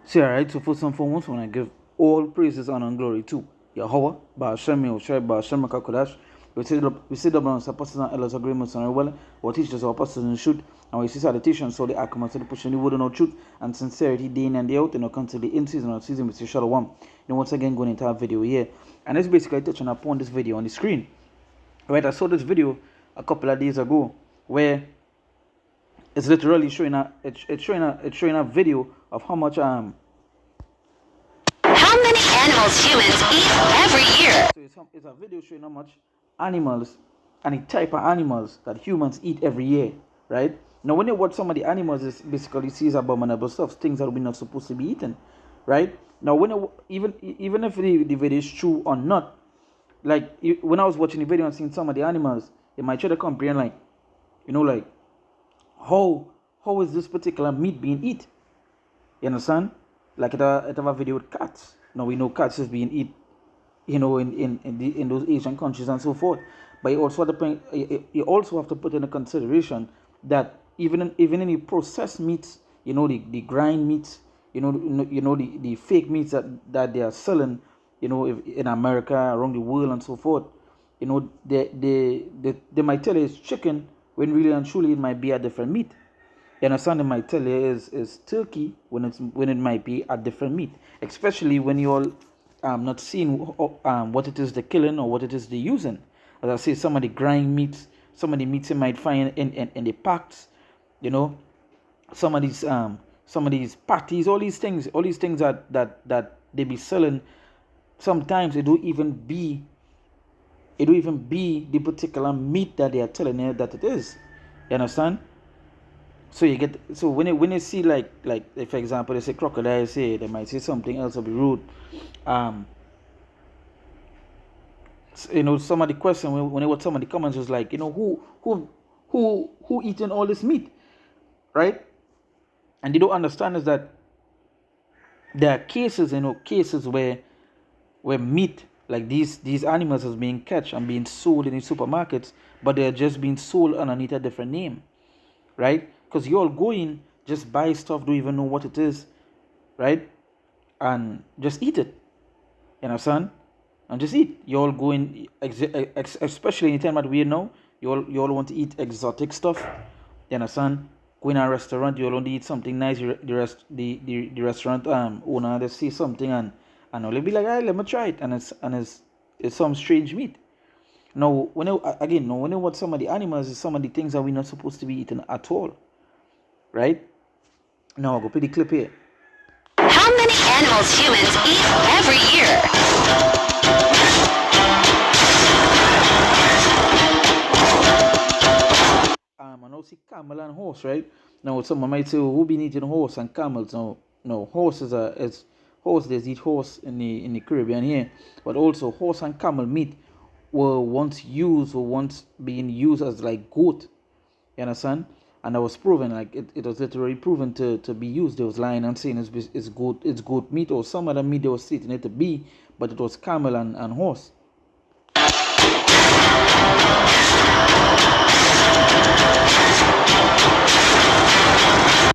See, alright, so first and foremost, when I give all praises, honor, and glory to Yahweh, Ba'ashem, Yoshai, Ba'ashem, Kakodash, we sit up on apostles and elders agreements and well, what teachers our apostles in truth, and we see salutation, so the account to the pushing the word and no truth, and sincerity, day in and day out, and no country the in season or season with the Shalom. You know, once again, going into our video here, and it's basically touching upon this video on the screen. Right, I saw this video a couple of days ago where it's literally showing it's showing a video of how much How many animals humans eat every year? So it's a video showing how much animals and the type of animals that humans eat every year, right? Now when you watch some of the animals, it's basically sees abominable stuff, things that we're not supposed to be eaten, right? Now when even if the video is true or not, like when I was watching the video and seeing some of the animals, it might try to comprehend, like, you know, like how is this particular meat being eaten? You understand? Like it have a video with cats. Now we know cats is being eaten, you know, in those Asian countries and so forth. But you also have to put in a consideration that even in the processed meats, you know, the grind meats, you know the fake meats that they are selling, you know, in America, around the world and so forth, you know, they might tell you it's chicken when really and truly it might be a different meat. You understand? They might tell you is turkey when it might be a different meat, especially when you're not seeing what it is they're killing or what it is they're using. As I say, some of the grind meats, some of the meats you might find in the packs, you know, some of these patties, all these things that they be selling. Sometimes it don't even be the particular meat that they are telling you that it is. You understand? So when you see like for example, they say crocodile, say they might say something else will be rude. You know, some of the question when I watch some of the comments was like, you know, who eating all this meat, right? And they don't understand is that there are cases where meat like these animals is being catch and being sold in the supermarkets, but they're just being sold underneath a different name, right? Because you all go in, just buy stuff, don't even know what it is, right? And just eat it, you understand? And just eat. You all go in, especially in the time that we know, you all want to eat exotic stuff, you understand? Go in a restaurant, you all want to eat something nice. The restaurant owner, they see something and they'll be like, "Hey, let me try it," and it's some strange meat. Now, when you watch some of the animals, is some of the things that we're not supposed to be eating at all, right? Now I'll go play the clip here. How many animals humans eat every year? I know see camel and horse, right? Now someone might say, well, who been eating horse and camels? No, horse is horse. They eat horse in the Caribbean here, but also horse and camel meat were once being used as like goat. You understand? And that was proven, like it was literally proven to be used. They was lying and saying it's goat meat or some other meat they were stating it to be, but it was camel and horse.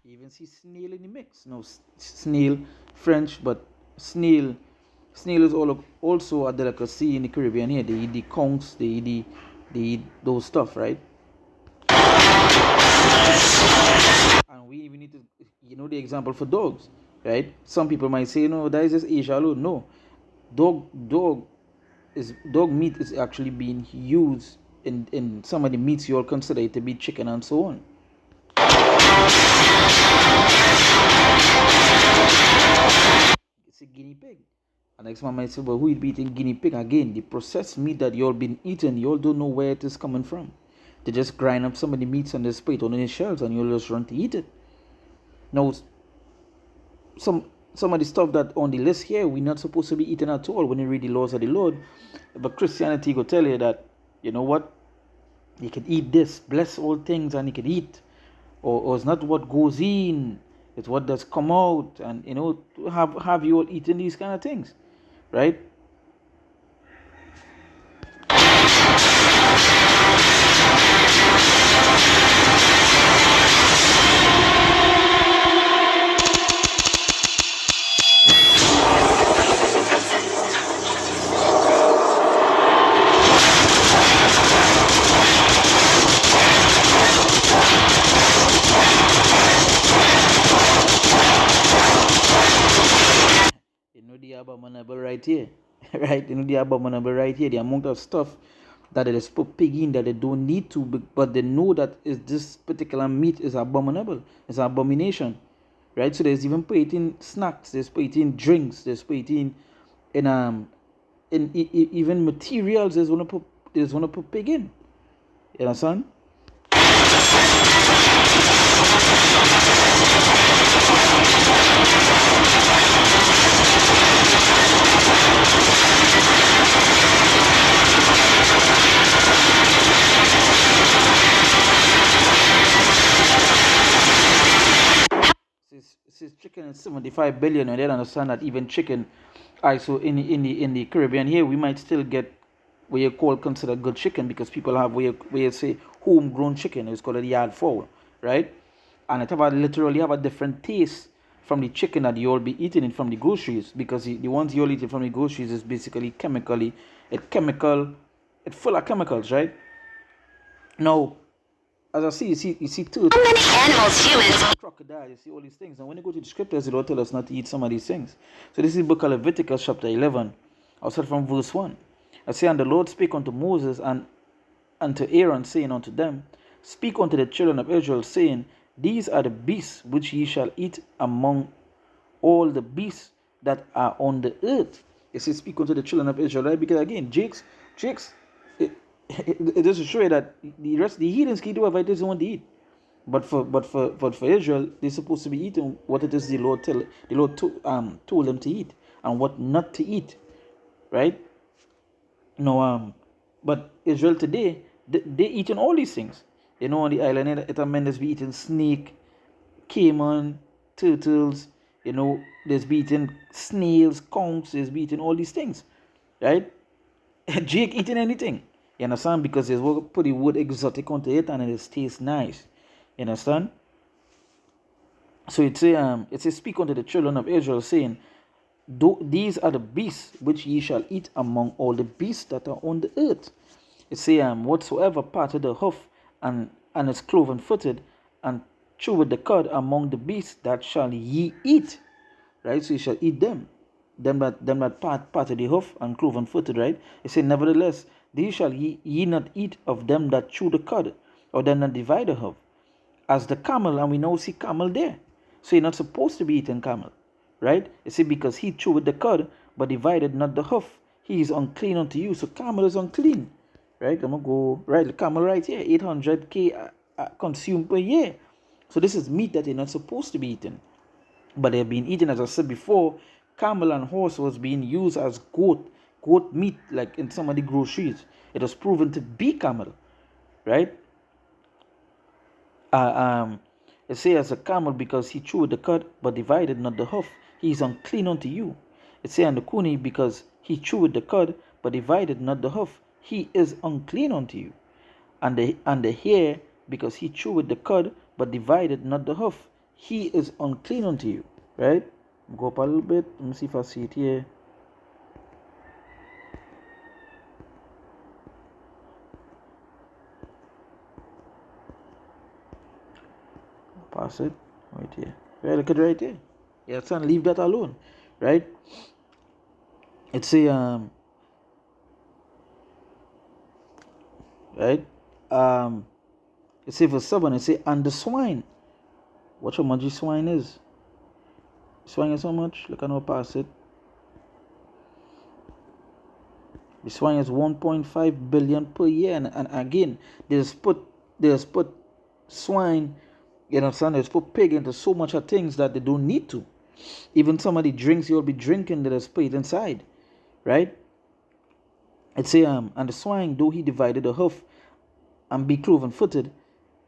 You even see snail in the mix. No, snail, French, but snail is also a delicacy in the Caribbean here. They eat the conchs, they eat those stuff, right? And we even need to, you know, the example for dogs, right? Some people might say, no, that is just Asia alone. No, dog meat is actually being used in some of the meats you all consider it to be chicken and so on. It's a guinea pig. And next man might say, well, who is eating guinea pig? Again, the processed meat that you all been eating, you all don't know where it is coming from. They just grind up some of the meats and they spray it on the shelves and you'll just run to eat it. Now, some of the stuff that on the list here we're not supposed to be eating at all when you read the laws of the Lord. But Christianity will tell you that, you know what, you can eat this, bless all things, and you can eat. Or it's not what goes in, it's what does come out. And, you know, have you all eaten these kind of things, right? right here, right? The abominable right here, the amount of stuff that they just put pig in that they don't need to, but they know that is this particular meat is abominable, it's an abomination, right? So there's even put it in snacks, there's put it in drinks, there's put it in even materials. There's wanna put pig in. You understand? Since chicken is 75 billion, and they understand that even chicken, so in the Caribbean here, we might still get what you call considered good chicken, because people have where you say homegrown chicken. It's called a yard fowl, right? And it literally have a different taste from the chicken that you all be eating it from the groceries, because the ones you all eating from the groceries is basically it's full of chemicals, right? Now, as I see, you see two How many animals humans crocodile, you see all these things. And when you go to the scriptures, it will tell us not to eat some of these things. So this is the book of Leviticus chapter 11. I'll start from verse 1. I say, and the Lord spake unto Moses and unto Aaron, saying unto them, speak unto the children of Israel, saying, these are the beasts which ye shall eat among all the beasts that are on the earth. It says, speak unto the children of Israel, right? Because again, Jakes, it doesn't show you that the rest of the heathens can do whatever it is they want to eat. But for Israel, they're supposed to be eating what it is the Lord told them to eat, and what not to eat, right? But Israel today, they eating all these things. On the island, it meant be eating snake, caiman, turtles. There's be eating snails, conchs. There's be eating all these things, right? Jake eating anything. You understand? Because there's put the word exotic onto it, and it tastes nice. You understand? So it says, speak unto the children of Israel, saying, these are the beasts which ye shall eat among all the beasts that are on the earth. It says, whatsoever part of the hoof and is cloven footed, and cheweth the cud among the beasts, that shall ye eat. Right? So you shall eat them. Them that part of the hoof and cloven footed, right? It says, nevertheless, these shall ye not eat of them that chew the cud, or them that divide the hoof, as the camel, and we now see camel there. So you're not supposed to be eating camel, right? You see, because he chewed the cud, but divided not the hoof, he is unclean unto you. So camel is unclean, right? I'm gonna go right, the camel right here, 800k consumed per year. So this is meat that you're not supposed to be eating, but they're being eaten. As I said before, camel and horse was being used as goat meat, like in some of the groceries. It was proven to be camel, right? It says, as a camel, because he chewed the cud, but divided not the hoof, he is unclean unto you. It says, and the coney, because he chewed the cud, but divided not the hoof, he is unclean unto you. And the hare, because he chewed the cud, but divided not the hoof, he is unclean unto you. Right? Go up a little bit. Let me see if I see it here. Pass it right here. Right, look at it right here. Yeah, son, leave that alone. Right? It's a right? It says verse 7, it says, and the swine. Watch how much swine is. Swine is how much? Look, I know pass it. The swine is 1.5 billion per year, and again, there's put swine, you understand, there's put pig into so much of things that they don't need to. Even some of the drinks you'll be drinking, that is put it inside, right? It say, and the swine, though he divided the hoof and be cloven footed,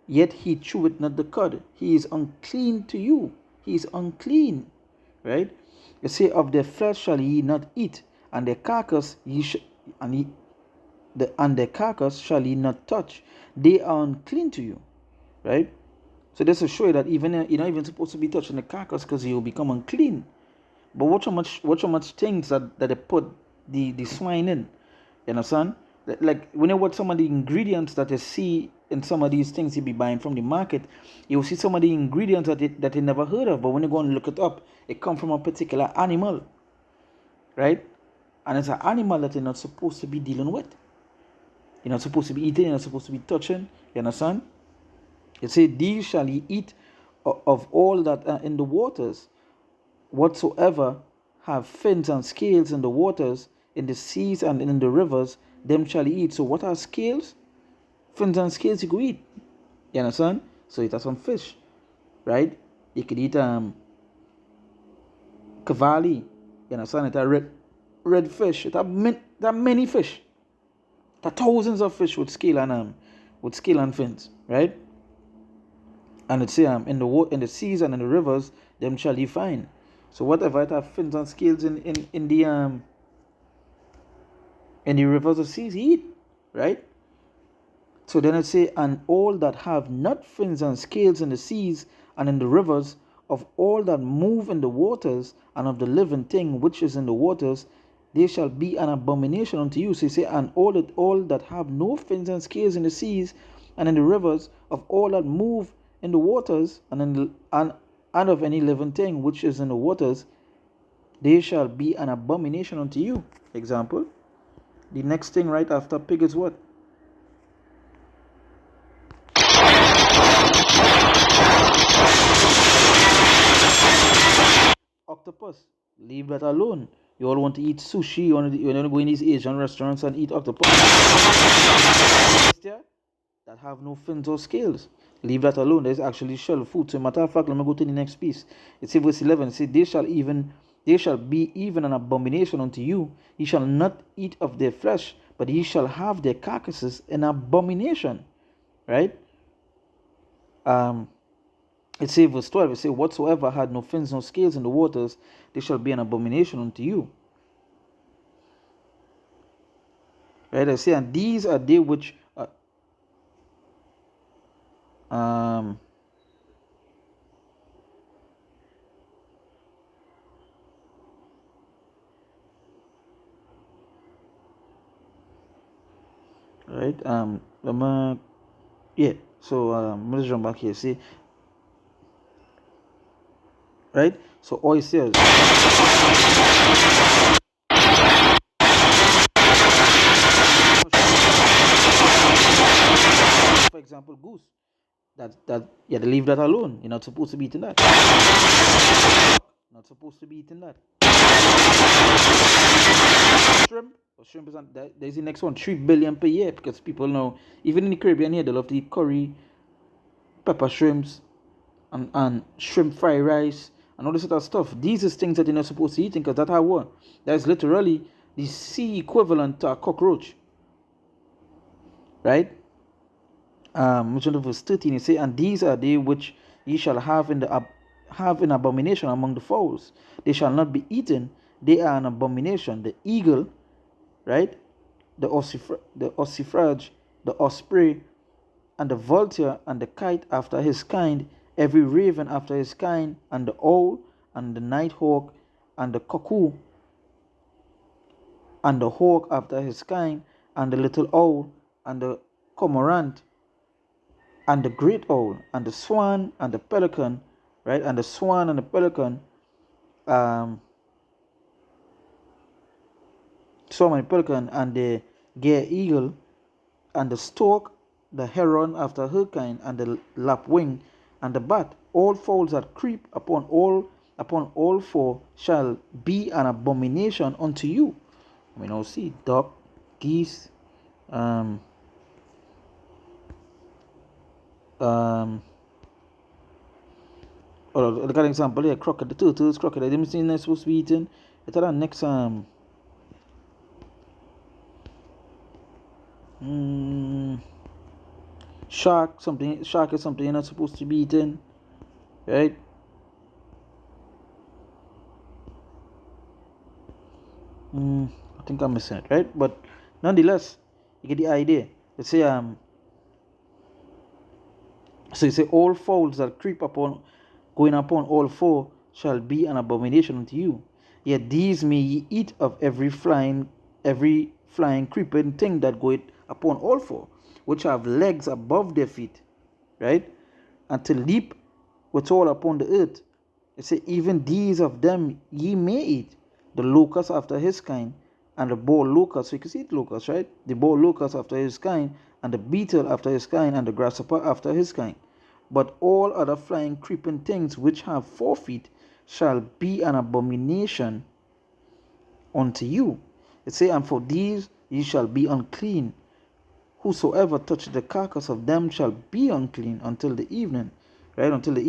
yet he cheweth not the cud. He is unclean to you. He is unclean, right? It say, of their flesh shall ye not eat, and their carcass their carcass shall ye not touch. They are unclean to you, right? So this will show you that even you're not even supposed to be touching the carcass, because you'll become unclean. But watch how much things that they put the swine in. You understand? Like when you watch some of the ingredients that you see in some of these things you be buying from the market, you will see some of the ingredients that you never heard of. But when you go and look it up, it comes from a particular animal, right? And it's an animal that you're not supposed to be dealing with. You're not supposed to be eating, you're not supposed to be touching. You understand? It said, these shall ye eat of all that are in the waters, whatsoever have fins and scales in the waters, in the seas and in the rivers, them shall ye eat. So what are scales? Fins and scales you could eat. You understand? So it has some fish, right? You could eat cavalli. You understand? It a red fish. It have many fish. There are thousands of fish with scale and fins, right? And it say in the seas and in the rivers, them shall ye find. So whatever it have fins and scales in the rivers or seas, ye eat, right? So then it say, and all that have not fins and scales in the seas and in the rivers, of all that move in the waters, and of the living thing which is in the waters, they shall be an abomination unto you. So he say, and all that have no fins and scales in the seas and in the rivers, of all that move in the waters, and of any living thing which is in the waters, they shall be an abomination unto you. Example. The next thing right after pig is what? Octopus. Leave that alone. You all want to eat sushi, you want to go in these Asian restaurants and eat octopus. That have no fins or scales. Leave that alone. There's actually shell food. So matter of fact, let me go to the next piece. It says verse 11. It says, they shall be even an abomination unto you. Ye shall not eat of their flesh, but ye shall have their carcasses an abomination. Right? It says verse 12, it says, whatsoever had no fins nor scales in the waters, they shall be an abomination unto you. Right? I say, and these are they which right? Yeah. So let's jump back here. See, right? So oysters. For example, goose. That you have to leave that alone. You're not supposed to be eating that. Not supposed to be eating that. Shrimp. Shrimp is there's the next one, 3 billion per year, because people know, even in the Caribbean here, they love to eat curry, pepper shrimps, and shrimp fried rice, and all this sort of stuff. These is things that you're not supposed to eat, because that's how what? That's literally the sea equivalent to a cockroach. Right? Which one verse 13 it say, and these are they which ye shall have in abomination among the fowls. They shall not be eaten, they are an abomination. The eagle, right? The ossifrage, the osprey, and the vulture, and the kite after his kind, every raven after his kind, and the owl, and the night hawk, and the cuckoo, and the hawk after his kind, and the little owl, and the cormorant, and the great owl, and the swan, and the pelican, right? And the swan and the pelican, swan and the pelican, and the gay eagle, and the stork, the heron after her kind, and the lapwing, and the bat. All fowls that creep upon all four shall be an abomination unto you. We now see duck, geese, or look at an example here, crocodile, turtles, crocodile. Them things not supposed to be eaten. It's the next shark is something you're not supposed to be eating, right? I think I'm missing it, right? But nonetheless, you get the idea. Let's say so you say all fowls that creep upon going upon all four shall be an abomination unto you. Yet these may ye eat of every flying creeping thing that goeth upon all four, which have legs above their feet, right? And to leap withal upon the earth. It say, even these of them ye may eat, the locust after his kind, and the boar locust, so you can see it locust, right? The boar locust after his kind, and the beetle after his kind, and the grasshopper after his kind. But all other flying, creeping things which have 4 feet shall be an abomination unto you. It say, and for these ye shall be unclean. Whosoever toucheth the carcass of them shall be unclean until the evening, right? Until the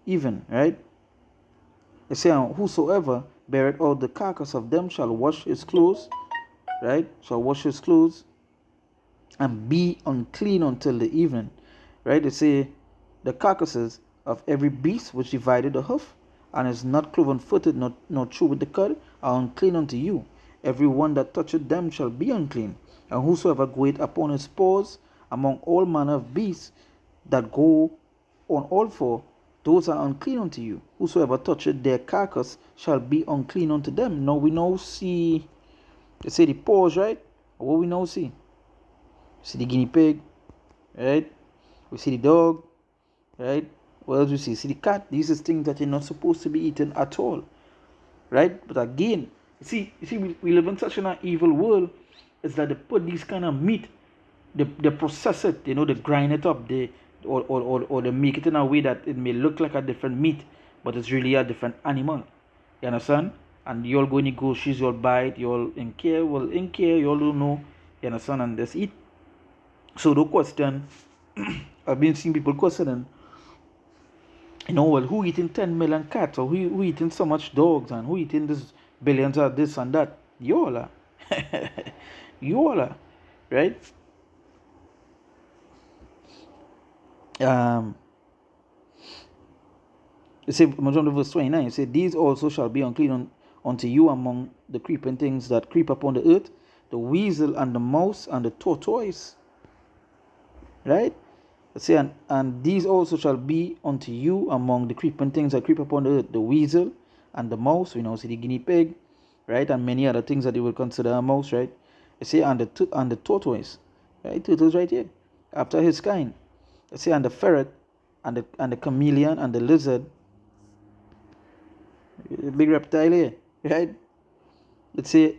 even, right? It say, and whosoever beareth out the carcass of them shall wash his clothes, right? Shall wash his clothes and be unclean until the evening, right? They say, the carcasses of every beast which divided the hoof and is not cloven footed, nor true with the cud, are unclean unto you. Every one that toucheth them shall be unclean. And whosoever goeth upon his paws among all manner of beasts that go on all four, those are unclean unto you. Whosoever toucheth their carcass shall be unclean unto them. Now we now see, they say the paws, right? What we now see? See the guinea pig, right? We see the dog, right? What else we see? See the cat. These are things that you're not supposed to be eaten at all, right? But again, you see, we live in such an evil world. Is that they put these kind of meat, they process it, they grind it up, or they make it in a way that it may look like a different meat, but it's really a different animal. You understand? And you all go in the groceries, you all buy it, you all in care, you all don't know. You understand? And just eat. So the question, I've been seeing people questioning, well, who eating 10 million cats, or who eating so much dogs, and who eating this billions of this and that? You all are. You all are, right? It says, verse 29, it says, these also shall be unclean unto you among the creeping things that creep upon the earth, the weasel and the mouse and the tortoise, right? It says, and these also shall be unto you among the creeping things that creep upon the earth, the weasel and the mouse. We now see the guinea pig, right? And many other things that you would consider a mouse, right? It say, and the tortoise, right? Turtles right here, after his kind. It say, and the ferret, and the chameleon, and the lizard, big reptile here, right? Let's say,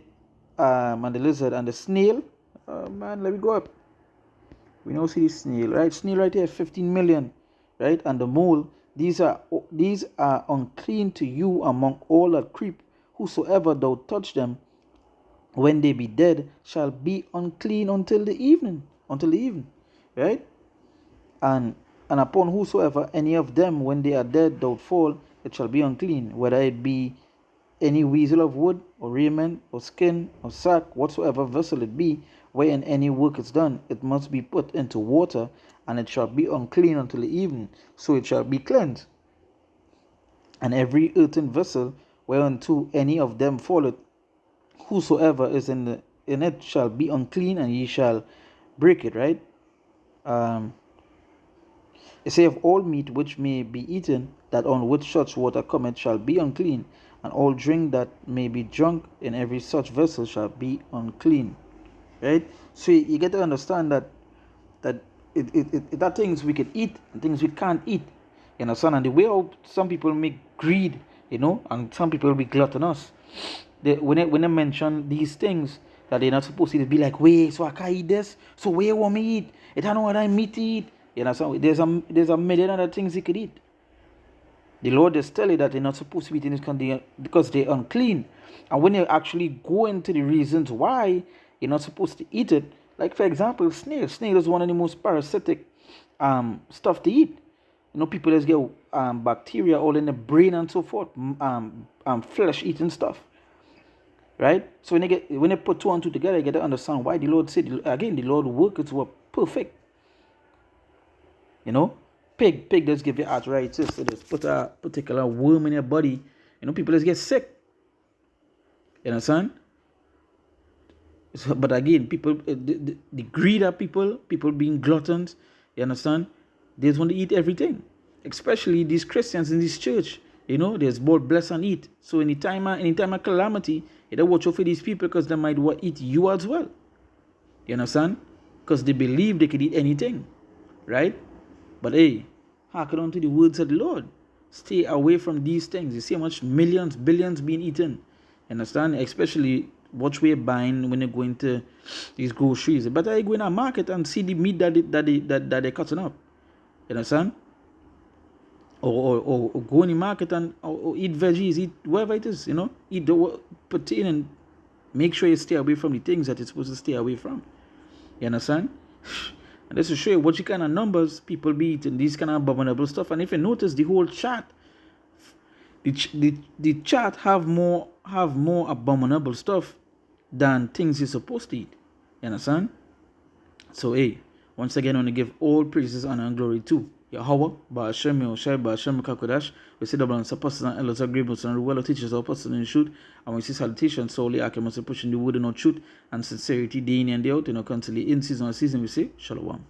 and the lizard and the snail. Man, let me go up. We now see the snail, right? Snail right here, 15 million, right? And the mole. These are unclean to you among all that creep. Whosoever thou touch them, when they be dead, shall be unclean until the evening, right? And upon whosoever any of them, when they are dead, thou fall, it shall be unclean, whether it be any weasel of wood, or raiment, or skin, or sack, whatsoever vessel it be, wherein any work is done, it must be put into water, and it shall be unclean until the evening, so it shall be cleansed. And every earthen vessel, whereunto any of them falleth, whosoever is in it shall be unclean, and ye shall break it, right? It say, of all meat which may be eaten, that on which such water cometh, shall be unclean, and all drink that may be drunk in every such vessel shall be unclean, right? So you get to understand that that things we can eat and things we can't eat, you understand? And the way how some people make greed, and some people be gluttonous. When they mention these things that they're not supposed to eat, be like, wait, so I can't eat this? So where you want me eat? It don't know what I meat to eat. You know, so there's a million other things you could eat. The Lord is telling you that they're not supposed to be eating this country because they're unclean. And when you actually go into the reasons why you're not supposed to eat it, like for example, snail. Snail is one of the most parasitic stuff to eat. People just get bacteria all in the brain and so forth, flesh eating stuff. Right? So when they put two and two together, you get to understand why the Lord said, again, the Lord worketh were perfect. Pig does give you arthritis. It does put a particular worm in your body. People just get sick. You understand? So, but again, people, the greed of people being gluttons, you understand? They just want to eat everything. Especially these Christians in this church. There's both bless and eat. So anytime of calamity, you don't watch out for these people because they might eat you as well. You understand? Because they believe they could eat anything. Right? But hey, hearken unto the words of the Lord. Stay away from these things. You see how much millions, billions being eaten. You understand? Especially Watch where you're buying when you're going to these groceries. Better you go in a market and see the meat that they're cutting up. You understand? Or go in the market and or eat veggies, eat whatever it is, eat the protein and make sure you stay away from the things that you're supposed to stay away from. You understand? And this will show you what kind of numbers people be eating, these kind of abominable stuff. And if you notice the whole chart, the chart have more abominable stuff than things you're supposed to eat. You understand? So hey, once again I want to give all praises, honor and glory to Yahweh, Ba'ashem, Yoshai, Ba'ashem, Kakodash. We say double and apostles and elders, agreeables and well teachers, apostles in the truth. And we see salutation solely, I can pushing the word and not truth and sincerity day in and day out, constantly in season or season. We say Shalom.